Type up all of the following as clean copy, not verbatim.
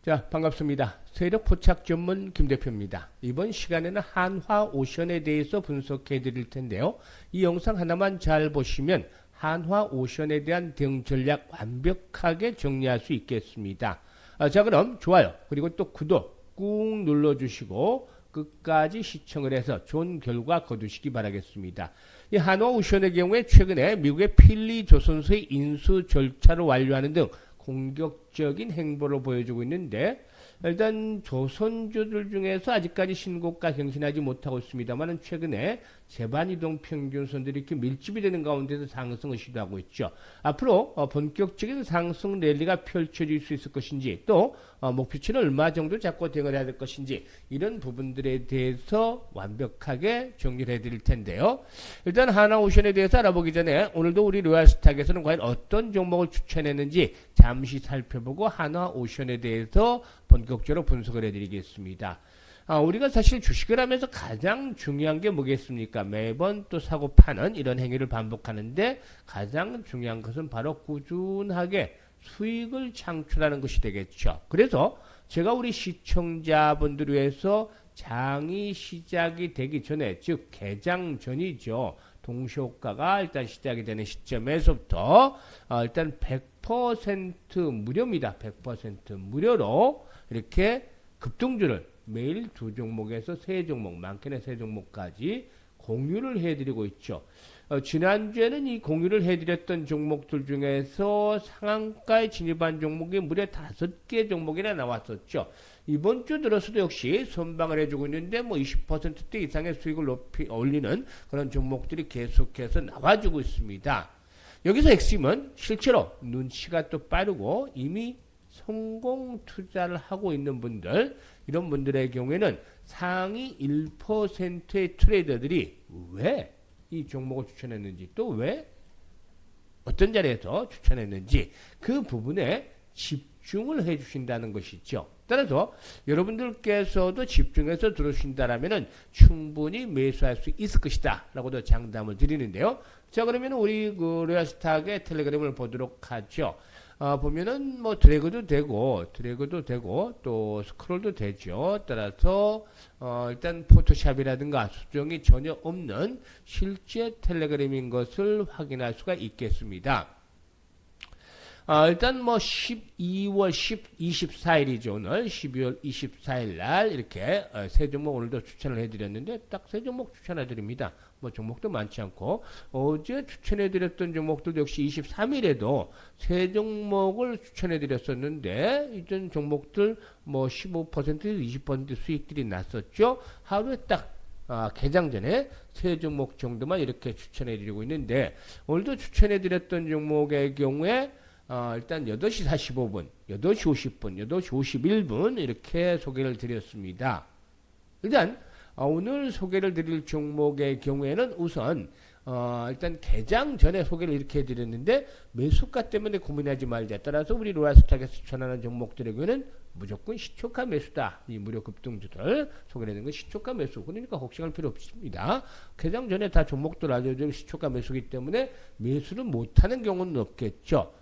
자, 반갑습니다. 세력 포착 전문 김 대표입니다. 이번 시간에는 한화오션에 대해서 분석해 드릴 텐데요. 이 영상 하나만 잘 보시면 한화오션에 대한 대응 전략 완벽하게 정리할 수 있겠습니다. 자, 그럼 좋아요. 그리고 또 구독 꾹 눌러주시고 끝까지 시청을 해서 좋은 결과 거두시기 바라겠습니다. 이 한화오션의 경우에 최근에 미국의 필리 조선소의 인수 절차를 완료하는 등 공격적인 행보를 보여주고 있는데, 일단 조선주들 중에서 아직까지 신고가 경신하지 못하고 있습니다만 최근에 재반이동 평균선들이 이렇게 밀집이 되는 가운데서 상승을 시도하고 있죠. 앞으로 본격적인 상승 랠리가 펼쳐질 수 있을 것인지, 또 목표치는 얼마 정도 잡고 대응을 해야 될 것인지, 이런 부분들에 대해서 완벽하게 정리를 해드릴 텐데요. 일단 하나오션에 대해서 알아보기 전에 오늘도 우리 로얄스탁에서는 과연 어떤 종목을 추천했는지 잠시 살펴보고 하나오션에 대해서 본격적으로 분석을 해드리겠습니다. 우리가 사실 주식을 하면서 가장 중요한 게 뭐겠습니까? 매번 또 사고 파는 이런 행위를 반복하는데 가장 중요한 것은 바로 꾸준하게 수익을 창출하는 것이 되겠죠. 그래서 제가 우리 시청자분들 위해서 장이 시작이 되기 전에, 즉 개장 전이죠. 동시효과가 일단 시작이 되는 시점에서부터 일단 100% 무료입니다. 100% 무료로 이렇게 급등주를 매일 2종목에서 3종목, 많게는 3종목까지 공유를 해드리고 있죠. 지난주에는 이 공유를 해드렸던 종목들 중에서 상한가에 진입한 종목이 무려 5개 종목이나 나왔었죠. 이번 주 들어서도 역시 선방을 해주고 있는데 20%대 이상의 수익을 올리는 그런 종목들이 계속해서 나와주고 있습니다. 여기서 핵심은 실제로 눈치가 또 빠르고 이미 성공 투자를 하고 있는 분들, 이런 분들의 경우에는 상위 1%의 트레이더들이 왜 이 종목을 추천했는지, 또 왜 어떤 자리에서 추천했는지 그 부분에 집중을 해 주신다는 것이죠. 따라서 여러분들께서도 집중해서 들어주신다라면 충분히 매수할 수 있을 것이다 라고도 장담을 드리는데요. 자, 그러면 우리 로얄스탁의 텔레그램을 보도록 하죠. 보면은 드래그도 되고 또 스크롤도 되죠. 따라서 일단 포토샵이라든가 수정이 전혀 없는 실제 텔레그램인 것을 확인할 수가 있겠습니다. 일단 12월 24일이죠. 오늘 12월 24일 날 이렇게 세 종목 오늘도 추천을 해드렸는데 딱 세 종목 추천해드립니다. 종목도 많지 않고, 어제 추천해드렸던 종목들도 역시 23일에도 세 종목을 추천해드렸었는데 이전 종목들 15% 20% 수익들이 났었죠. 하루에 딱 개장 전에 세 종목 정도만 이렇게 추천해드리고 있는데, 오늘도 추천해드렸던 종목의 경우에 일단 8시 45분, 8시 50분, 8시 51분 이렇게 소개를 드렸습니다. 일단 오늘 소개를 드릴 종목의 경우에는 우선 일단 개장 전에 소개를 이렇게 해드렸는데 매수가 때문에 고민하지 말자. 따라서 우리 로얄스탁에서 추천하는 종목들의 경우에는 무조건 시초가 매수다. 이 무료 급등주들 소개를 해드리는 건 시초가 매수. 그러니까 걱정할 필요 없습니다. 개장 전에 다 종목들 알려준 시초가 매수기 때문에 매수를 못하는 경우는 없겠죠.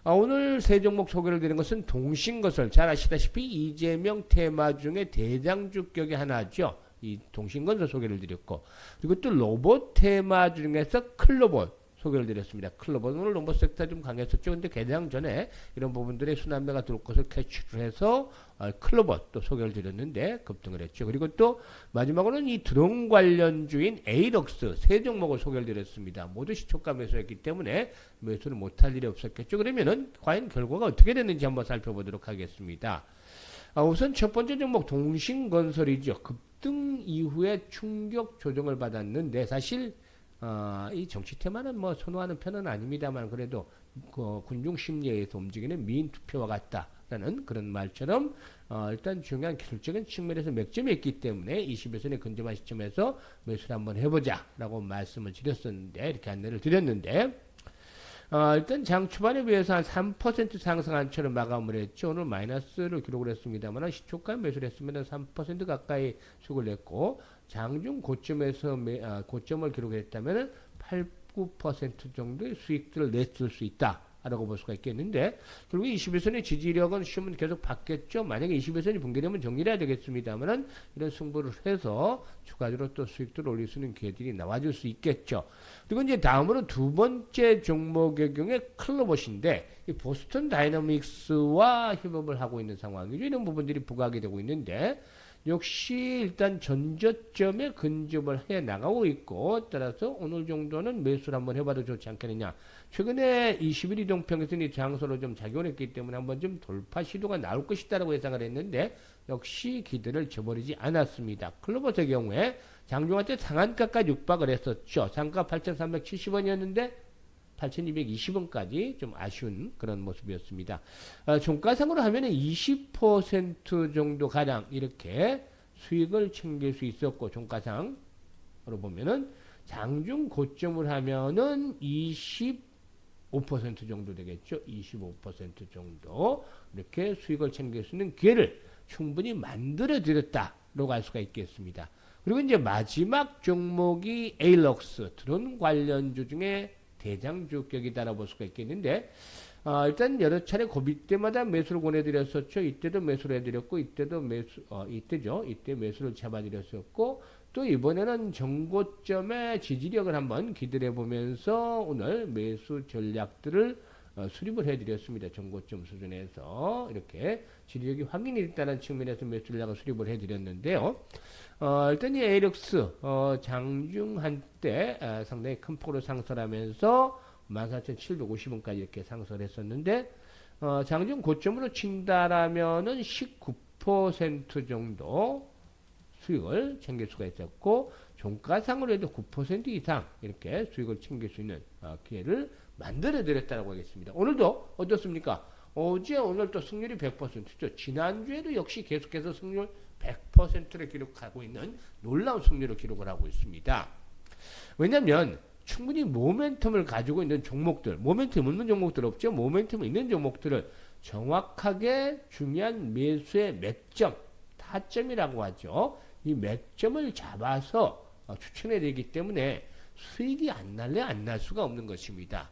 오늘 세 종목 소개를 드린 것은 동신건설, 잘 아시다시피 이재명 테마 중에 대장주격의 하나죠. 이 동신건설 소개를 드렸고, 그리고 또 로봇 테마 중에서 클로봇 소개를 드렸습니다. 클로봇 오늘 로봇 섹터 좀 강했었죠. 근데 개장 전에 이런 부분들의 순환매가 들어올 것을 캐치를 해서 클로봇 또 소개를 드렸는데 급등을 했죠. 그리고 또 마지막으로는 이 드론 관련주인 에이럭스 세 종목을 소개를 드렸습니다. 모두 시초가 매수했기 때문에 매수를 못할 일이 없었겠죠. 그러면은 과연 결과가 어떻게 됐는지 한번 살펴보도록 하겠습니다. 우선 첫 번째 종목 동신건설이죠. 급등 이후에 충격 조정을 받았는데 사실 이 정치 테마는 선호하는 편은 아닙니다만 그래도 군중 심리에서 움직이는 미인 투표와 같다라는 그런 말처럼 일단 중요한 기술적인 측면에서 맥점이 있기 때문에 20일선에 근접한 시점에서 매수를 한번 해보자 라고 말씀을 드렸었는데, 이렇게 안내를 드렸는데, 일단 장 초반에 비해서 한 3% 상승한 채로 마감을 했죠. 오늘 마이너스를 기록을 했습니다만 시초가 매수를 했으면 3% 가까이 수익을 냈고, 장중 고점에서 고점을 기록했다면 8, 9% 정도의 수익들을 냈을 수 있다. 라고 볼 수가 있겠는데, 결국 21선의 지지력은 시험은 계속 받겠죠. 만약에 21선이 붕괴되면 정리를 해야 되겠습니다만은, 이런 승부를 해서 추가적으로 또 수익도를 올릴 수 있는 기회들이 나와줄 수 있겠죠. 그리고 이제 다음으로 두 번째 종목의 경우에 클로봇인데, 이 보스턴 다이너믹스와 협업을 하고 있는 상황이죠. 이런 부분들이 부각이 되고 있는데, 역시 일단 전저점에 근접을 해 나가고 있고, 따라서 오늘 정도는 매수를 한번 해봐도 좋지 않겠느냐. 최근에 21 이동평균선이 장소로 좀 작용했기 때문에 한번 좀 돌파 시도가 나올 것이다라고 예상을 했는데, 역시 기대를 저버리지 않았습니다. 클로봇의 경우에 장중한 때 상한가까지 육박을 했었죠. 상가 8,370원이었는데 8,220원까지 좀 아쉬운 그런 모습이었습니다. 종가상으로 하면은 20% 정도 가량 이렇게 수익을 챙길 수 있었고, 종가상으로 보면은 장중 고점을 하면은 25% 정도 되겠죠. 25% 정도 이렇게 수익을 챙길 수 있는 기회를 충분히 만들어 드렸다라고 할 수가 있겠습니다. 그리고 이제 마지막 종목이 에일럭스 드론 관련주 중에 대장주격이다라고 볼 수가 있겠는데, 일단 여러 차례 고비 때마다 매수를 권해드렸었죠. 이때도 매수를 해드렸고, 이때도 이때 매수를 잡아드렸었고, 또 이번에는 정고점의 지지력을 한번 기대해 보면서 오늘 매수 전략들을 수립을 해드렸습니다. 정고점 수준에서 이렇게 지지력이 확인이 됐다는 측면에서 매수 전략을 수립을 해드렸는데요. 일단 이 에이럭스 장중 한때 상당히 큰 폭으로 상승하면서 14,750원까지 이렇게 상승을 했었는데, 장중 고점으로 친다라면은 19% 정도 수익을 챙길 수가 있었고, 종가상으로 해도 9% 이상 이렇게 수익을 챙길 수 있는 기회를 만들어 드렸다고 하겠습니다. 오늘도 어떻습니까? 어제 오늘 또 승률이 100%죠. 지난주에도 역시 계속해서 승률 100%를 기록하고 있는 놀라운 승률을 기록을 하고 있습니다. 왜냐하면 충분히 모멘텀을 가지고 있는 종목들, 모멘텀 없는 종목들 없죠. 모멘텀 있는 종목들을 정확하게 중요한 매수의 맥점, 타점이라고 하죠. 이 맥점을 잡아서 추천해야 되기 때문에 수익이 안 날래 안 날 수가 없는 것입니다.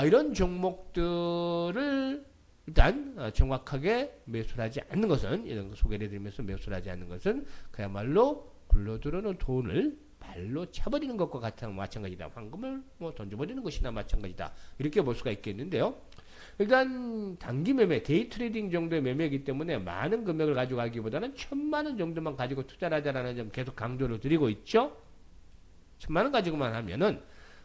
이런 종목들을 일단 정확하게 매수를 하지 않는 것은, 이런 거 소개를 해드리면서 매수를 하지 않는 것은 그야말로 굴러들어오는 돈을 발로 차버리는 것과 같은 마찬가지다. 황금을 던져버리는 것이나 마찬가지다. 이렇게 볼 수가 있겠는데요. 일단 단기 매매, 데이 트레이딩 정도의 매매이기 때문에 많은 금액을 가져가기보다는 1,000만원 정도만 가지고 투자를 하자라는 점 계속 강조를 드리고 있죠. 1,000만원 가지고만 하면은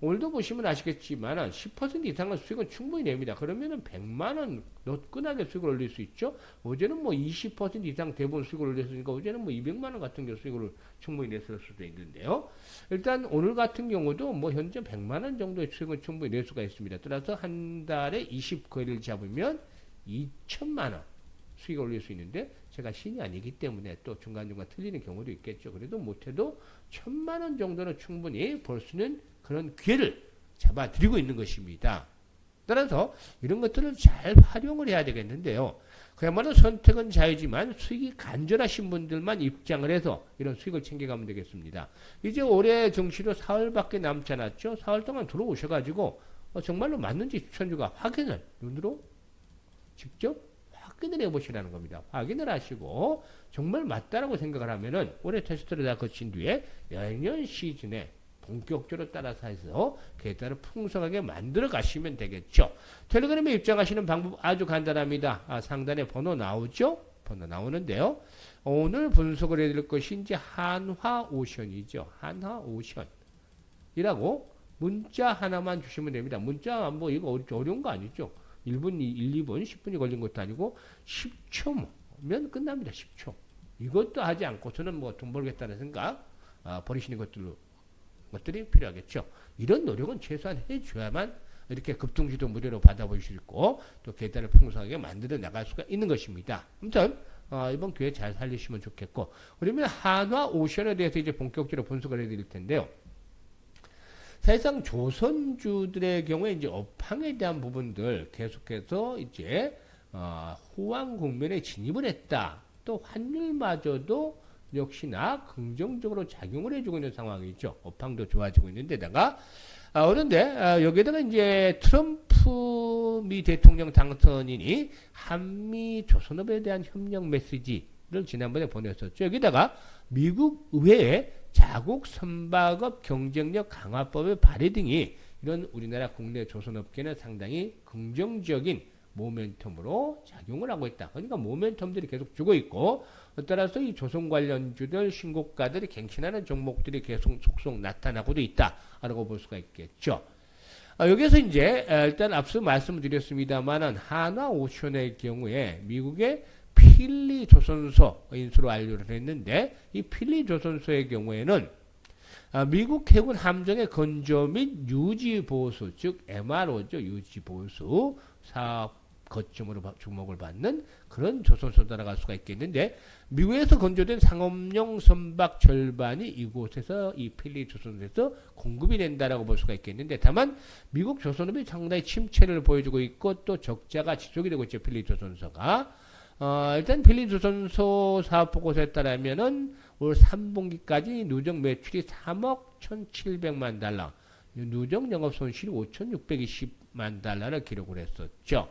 오늘도 보시면 아시겠지만 10% 이상의 수익은 충분히 냅니다. 그러면은 100만원 너끈하게 수익을 올릴 수 있죠. 어제는 20% 이상 대부분 수익을 올렸으니까 어제는 200만원 같은 경우 수익을 충분히 냈을 수도 있는데요. 일단 오늘 같은 경우도 현재 100만원 정도의 수익은 충분히 낼 수가 있습니다. 따라서 한 달에 29일을 잡으면 2천만원 수익을 올릴 수 있는데, 제가 신이 아니기 때문에 또 중간중간 틀리는 경우도 있겠죠. 그래도 못해도 1,000만원 정도는 충분히 벌 수 있는 그런 기회를 잡아드리고 있는 것입니다. 따라서 이런 것들을 잘 활용을 해야 되겠는데요. 그야말로 선택은 자유지만 수익이 간절하신 분들만 입장을 해서 이런 수익을 챙겨가면 되겠습니다. 이제 올해 정시로 4월밖에 남지 않았죠. 4월 동안 들어오셔가지고 정말로 맞는지 추천주가 확인을 눈으로 직접 확인을 해보시라는 겁니다. 확인을 하시고 정말 맞다라고 생각을 하면은 올해 테스트를 다 거친 뒤에 내년 시즌에 본격적으로 따라서 해서 계좌를 풍성하게 만들어 가시면 되겠죠. 텔레그램에 입장하시는 방법 아주 간단합니다. 상단에 번호 나오죠? 번호 나오는데요. 오늘 분석을 해드릴 것이 이제 한화오션이죠. 한화오션이라고 문자 하나만 주시면 됩니다. 문자 이거 어려운 거 아니죠? 1분, 1, 2분, 10분이 걸린 것도 아니고 10초면 끝납니다. 10초. 이것도 하지 않고서는 돈 벌겠다는 생각 버리시는 것들이 필요하겠죠. 이런 노력은 최소한 해줘야만 이렇게 급등주도 무료로 받아볼 수 있고 또 계좌를 풍성하게 만들어 나갈 수가 있는 것입니다. 아무튼 이번 기회 잘 살리시면 좋겠고, 그러면 한화오션에 대해서 이제 본격적으로 분석을 해드릴 텐데요. 사실상 조선주들의 경우에 이제 업황에 대한 부분들 계속해서 이제 호황 국면에 진입을 했다. 또 환율마저도 역시나 긍정적으로 작용을 해주고 있는 상황이죠. 업황도 좋아지고 있는 데다가 그런데 여기에다가 이제 트럼프 트럼프 미 대통령 당선인이 한미 조선업에 대한 협력 메시지를 지난번에 보냈었죠. 여기다가 미국 의회에 자국 선박업 경쟁력 강화법의 발의 등이 이런 우리나라 국내 조선업계는 상당히 긍정적인 모멘텀으로 작용을 하고 있다. 그러니까 모멘텀들이 계속 주고 있고, 따라서 이 조선 관련주들 신고가들이 갱신하는 종목들이 계속 속속 나타나고도 있다라고 볼 수가 있겠죠. 여기서 이제 일단 앞서 말씀드렸습니다만은 한화 오션의 경우에 미국의 필리 조선소 인수로 완료를 했는데, 이 필리 조선소의 경우에는 미국 해군 함정의 건조 및 유지 보수, 즉 MRO죠. 유지 보수 사업 거점으로 주목을 받는 그런 조선소다라고 할 수가 있겠는데, 미국에서 건조된 상업용 선박 절반이 이곳에서 이 필리 조선소에서 공급이 된다라고 볼 수가 있겠는데, 다만 미국 조선업이 상당히 침체를 보여주고 있고 또 적자가 지속이 되고 있죠. 필리 조선소가. 일단 필리 조선소 사업 보고서에 따르면은 올 3분기까지 누적 매출이 3억 1,700만 달러, 누적 영업 손실이 5,620만 달러를 기록을 했었죠.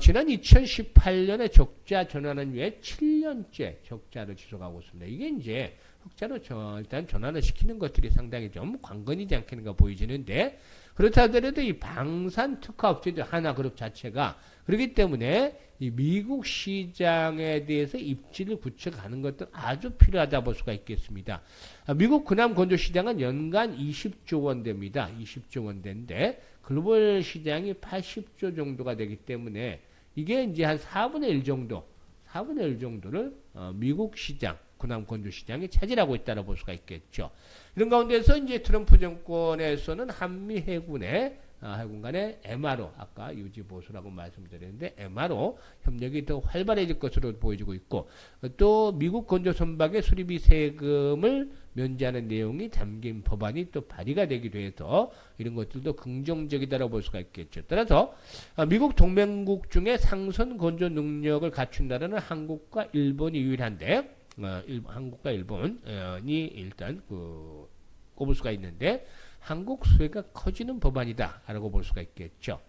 지난 2018년에 적자 전환한 후에 7년째 적자를 지속하고 있습니다. 이게 이제 흑자로 일단 전환을 시키는 것들이 상당히 좀 관건이지 않겠는가 보이지는데, 그렇다 하더라도 이 방산 특화 업체들 하나그룹 자체가 그렇기 때문에 이 미국 시장에 대해서 입지를 굳혀가는 것도 아주 필요하다 볼 수가 있겠습니다. 미국 군함 건조 시장은 연간 20조 원대입니다. 20조 원대인데 글로벌 시장이 80조 정도가 되기 때문에 이게 이제 한 4분의 1 정도, 4분의 1 정도를 미국 시장, 군함 건조 시장이 차지하고 있다고 볼 수가 있겠죠. 이런 가운데서 이제 트럼프 정권에서는 한미 해군의 해군 간의 MRO, 아까 유지 보수라고 말씀드렸는데 MRO 협력이 더 활발해질 것으로 보여지고 있고, 또 미국 건조 선박의 수리비 세금을 면제하는 내용이 담긴 법안이 또 발의가 되기도 해서 이런 것들도 긍정적이다라고 볼 수가 있겠죠. 따라서 미국 동맹국 중에 상선 건조 능력을 갖춘 나라는 한국과 일본이 유일한데, 한국과 일본이 일단 꼽을 수가 있는데, 한국 수혜가 커지는 법안이다라고 볼 수가 있겠죠.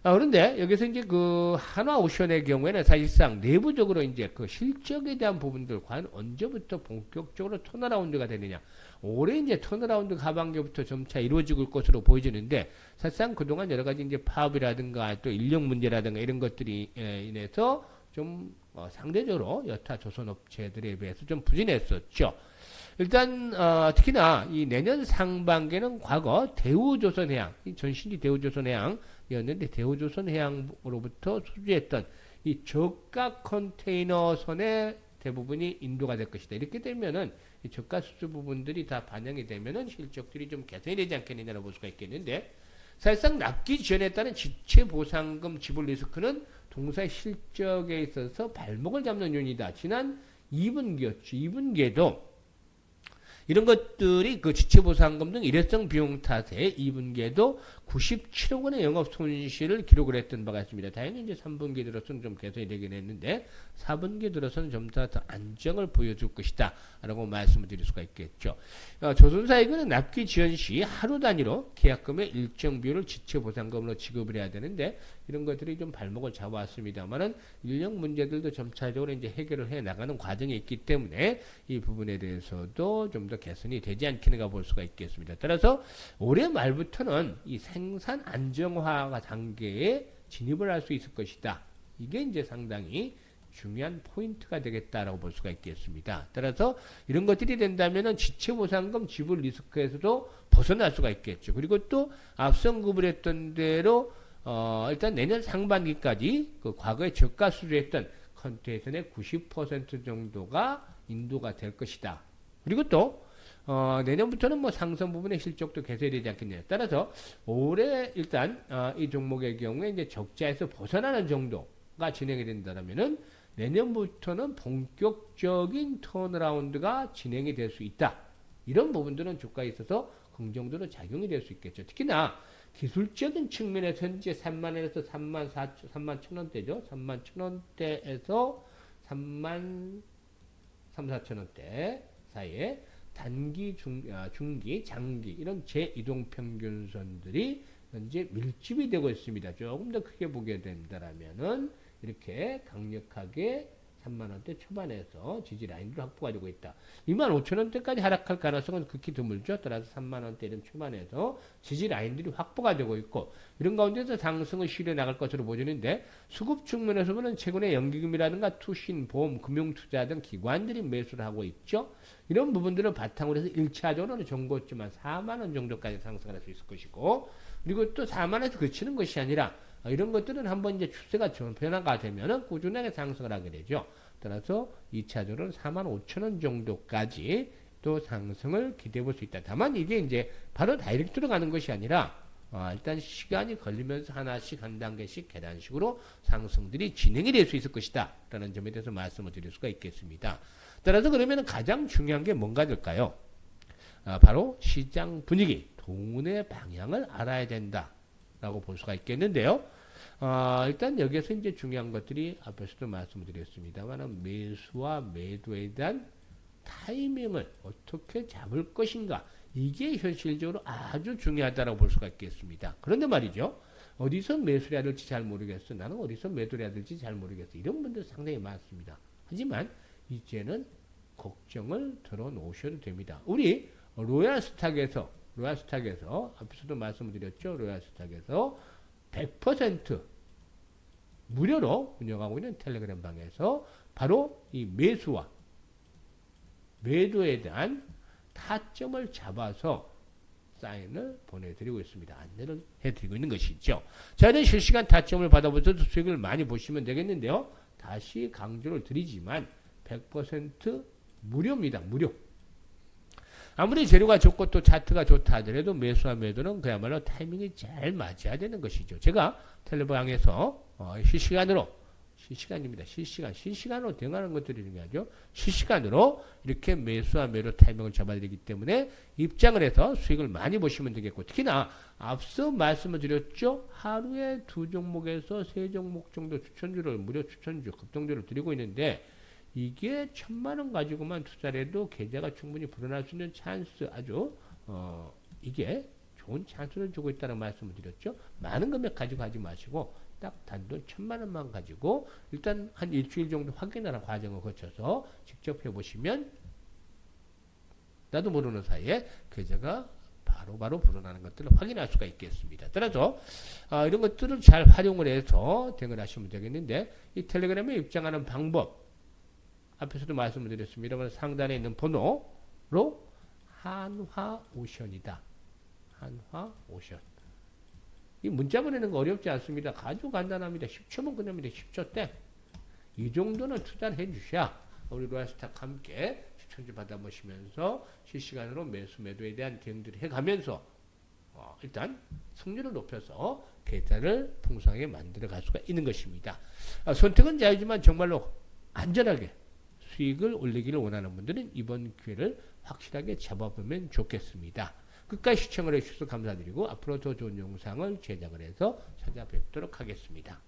그런데 여기서 이제 그 한화 오션의 경우에는 사실상 내부적으로 이제 그 실적에 대한 부분들 과연 언제부터 본격적으로 턴어라운드가 되느냐. 올해 이제 턴어라운드 하반기부터 점차 이루어지고 있을 것으로 보여지는데, 사실상 그동안 여러 가지 이제 파업이라든가 또 인력 문제라든가 이런 것들이 인해서 좀 상대적으로 여타 조선업체들에 비해서 좀 부진했었죠. 일단 특히나 이 내년 상반기는 과거 대우조선해양, 전신이 대우조선해양이었는데 대우조선해양으로부터 수주했던 이 저가 컨테이너선의 대부분이 인도가 될 것이다. 이렇게 되면은 이 저가 수주 부분들이 다 반영이 되면은 실적들이 좀 개선이 되지 않겠느냐고 볼 수가 있겠는데, 사실상 납기 지연에 따른 지체 보상금 지불 리스크는 동사의 실적에 있어서 발목을 잡는 요인이다. 지난 2분기였죠. 2분기에도 이런 것들이 그 지체보상금 등 일회성 비용 탓에 2분기에도 97억 원의 영업 손실을 기록을 했던 바가 있습니다. 다행히 이제 3분기 들어서는 좀 개선이 되긴 했는데 4분기 들어서는 좀 더 안정을 보여줄 것이다 라고 말씀을 드릴 수가 있겠죠. 조선사익은 납기 지연 시 하루 단위로 계약금의 일정 비율을 지체보상금으로 지급을 해야 되는데, 이런 것들이 좀 발목을 잡아왔습니다만은 인력 문제들도 점차적으로 이제 해결을 해 나가는 과정이 있기 때문에 이 부분에 대해서도 좀 더 개선이 되지 않겠는가 볼 수가 있겠습니다. 따라서 올해 말부터는 이 생산 안정화 단계에 진입을 할 수 있을 것이다. 이게 이제 상당히 중요한 포인트가 되겠다라고 볼 수가 있겠습니다. 따라서 이런 것들이 된다면은 지체보상금 지불 리스크에서도 벗어날 수가 있겠죠. 그리고 또 앞서 언급을 했던 대로 일단 내년 상반기까지 그 과거에 저가 수주했던 컨테이너의 90% 정도가 인도가 될 것이다. 그리고 또 내년부터는 뭐 상선 부분의 실적도 개선이 되지 않겠느냐. 따라서 올해 일단 이 종목의 경우에 이제 적자에서 벗어나는 정도가 진행이 된다면은 내년부터는 본격적인 턴어라운드가 진행이 될 수 있다. 이런 부분들은 주가에 있어서 긍정적으로 작용이 될 수 있겠죠. 특히나 기술적인 측면에서 현재 3만원에서 3만 1천원대죠. 3만 1천원대에서 3만 3, 4천원대 사이에 단기, 중기, 장기 이런 재이동 평균선들이 현재 밀집이 되고 있습니다. 조금 더 크게 보게 된다라면은 이렇게 강력하게 3만 원대 초반에서 지지 라인으로 확보가 되고 있다. 2만 5천 원대까지 하락할 가능성은 극히 드물죠. 따라서 3만 원대 이런 초반에서 지지 라인들이 확보가 되고 있고 이런 가운데서 상승을 실어 나갈 것으로 보여지는데 수급 측면에서 보면 최근에 연기금이라든가 투신, 보험, 금융투자 등 기관들이 매수를 하고 있죠. 이런 부분들을 바탕으로 해서 1차적으로는 정고점한 4만 원 정도까지 상승할 수 있을 것이고 그리고 또 4만 원에서 그치는 것이 아니라 이런 것들은 한번 이제 추세가 변화가 되면은 꾸준하게 상승을 하게 되죠. 따라서 2차적으로는 4만 5천 원 정도까지 또 상승을 기대해 볼 수 있다. 다만 이게 이제 바로 다이렉트로 가는 것이 아니라 일단 시간이 걸리면서 하나씩 한 단계씩 계단식으로 상승들이 진행이 될 수 있을 것이다. 라는 점에 대해서 말씀을 드릴 수가 있겠습니다. 따라서 그러면 가장 중요한 게 뭔가 될까요? 바로 시장 분위기, 동운의 방향을 알아야 된다. 라고 볼 수가 있겠는데요. 일단 여기에서 이제 중요한 것들이 앞에서도 말씀드렸습니다만 매수와 매도에 대한 타이밍을 어떻게 잡을 것인가 이게 현실적으로 아주 중요하다고 볼 수가 있겠습니다. 그런데 말이죠. 어디서 매수를 해야 될지 잘 모르겠어. 나는 어디서 매도를 해야 될지 잘 모르겠어. 이런 분들 상당히 많습니다. 하지만 이제는 걱정을 덜어놓으셔도 됩니다. 우리 로얄스탁에서 앞에서도 말씀드렸죠. 로얄스탁에서 100% 무료로 운영하고 있는 텔레그램 방에서 바로 이 매수와 매도에 대한 타점을 잡아서 사인을 보내드리고 있습니다. 안내를 해드리고 있는 것이죠. 자, 이런 실시간 타점을 받아보셔서 수익을 많이 보시면 되겠는데요. 다시 강조를 드리지만 100% 무료입니다. 무료. 아무리 재료가 좋고 또 차트가 좋다 하더라도 매수와 매도는 그야말로 타이밍이 잘 맞아야 되는 것이죠. 제가 텔레방에서 실시간으로 대응하는 것들이 중요하죠. 실시간으로 이렇게 매수와 매도 타이밍을 잡아드리기 때문에 입장을 해서 수익을 많이 보시면 되겠고 특히나 앞서 말씀을 드렸죠. 하루에 2종목에서 3종목 정도 추천주를 무료 추천주 급등주를 드리고 있는데 이게 1,000만 원 가지고만 투자를 해도 계좌가 충분히 불어날 수 있는 찬스 아주 이게 좋은 찬스를 주고 있다는 말씀을 드렸죠. 많은 금액 가지고 하지 마시고 딱 단돈 1,000만 원만 가지고 일단 한 일주일 정도 확인하는 과정을 거쳐서 직접 해보시면 나도 모르는 사이에 계좌가 바로 불어나는 것들을 확인할 수가 있겠습니다. 따라서 이런 것들을 잘 활용을 해서 대응을 하시면 되겠는데 이 텔레그램에 입장하는 방법 앞에서도 말씀을 드렸습니다만 상단에 있는 번호로 한화오션이다. 한화오션. 이 문자 보내는 거 어렵지 않습니다. 아주 간단합니다. 10초면 끝납니다. 10초 때. 이 정도는 투자를 해주셔야 우리 로얄스탁 함께 추천주 받아보시면서 실시간으로 매수 매도에 대한 대응들을 해가면서 일단 승률을 높여서 계좌를 풍성하게 만들어 갈 수가 있는 것입니다. 선택은 자유지만 정말로 안전하게 수익을 올리기를 원하는 분들은 이번 기회를 확실하게 잡아보면 좋겠습니다. 끝까지 시청을 해주셔서 감사드리고 앞으로 더 좋은 영상을 제작을 해서 찾아뵙도록 하겠습니다.